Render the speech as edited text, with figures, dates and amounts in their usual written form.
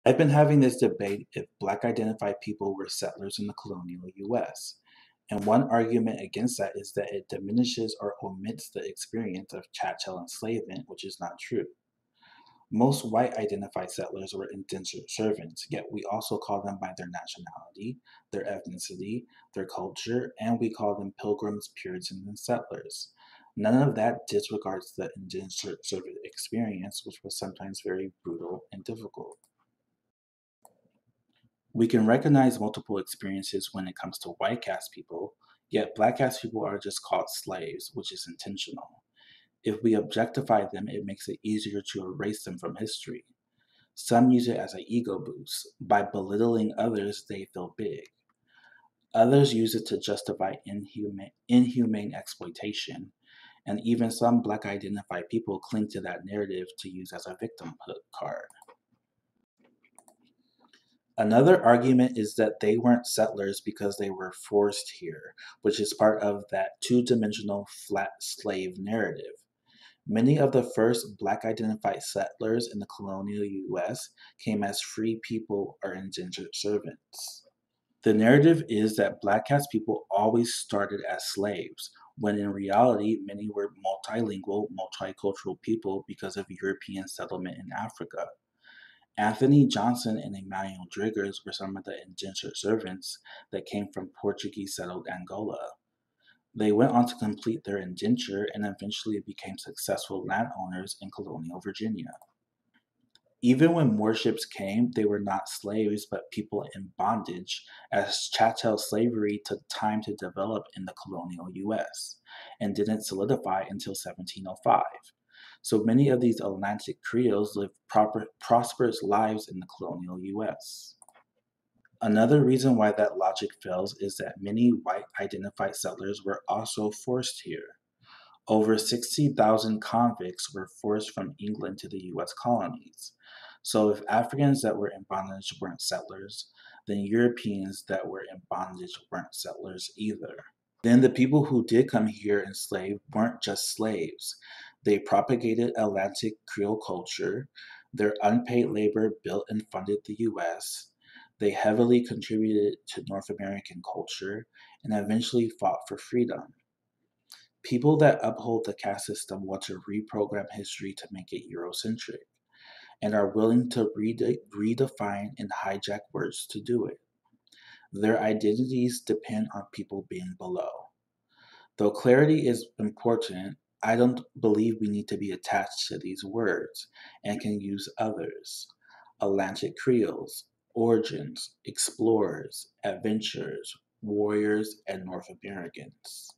I've been having this debate if Black identified people were settlers in the colonial US. And one argument against that is that it diminishes or omits the experience of chattel enslavement, which is not true. Most white identified settlers were indentured servants, yet we also call them by their nationality, their ethnicity, their culture, and we call them pilgrims, Puritans, and settlers. None of that disregards the indentured servant experience, which was sometimes very brutal and difficult. We can recognize multiple experiences when it comes to white cast people, yet black cast people are just called slaves, which is intentional. If we objectify them, it makes it easier to erase them from history. Some use it as an ego boost. By belittling others, they feel big. Others use it to justify inhumane exploitation, and even some black identified people cling to that narrative to use as a victimhood card. Another argument is that they weren't settlers because they were forced here, which is part of that two dimensional flat slave narrative. Many of the first black identified settlers in the colonial US came as free people or indentured servants. The narrative is that black cast people always started as slaves, when in reality, many were multilingual, multicultural people because of European settlement in Africa. Anthony Johnson and Emmanuel Driggers were some of the indentured servants that came from Portuguese settled Angola. They went on to complete their indenture and eventually became successful landowners in colonial Virginia. Even when more ships came, they were not slaves but people in bondage, as chattel slavery took time to develop in the colonial US and didn't solidify until 1705. So many of these Atlantic Creoles lived prosperous lives in the colonial US. Another reason why that logic fails is that many white identified settlers were also forced here. Over 60,000 convicts were forced from England to the US colonies. So if Africans that were in bondage weren't settlers, then Europeans that were in bondage weren't settlers either. Then the people who did come here enslaved weren't just slaves. They propagated Atlantic Creole culture. Their unpaid labor built and funded the US. They heavily contributed to North American culture and eventually fought for freedom. People that uphold the caste system want to reprogram history to make it Eurocentric and are willing to redefine and hijack words to do it. Their identities depend on people being below. Though clarity is important, I don't believe we need to be attached to these words and can use others. Atlantic Creoles, origins, explorers, adventurers, warriors, and North Americans.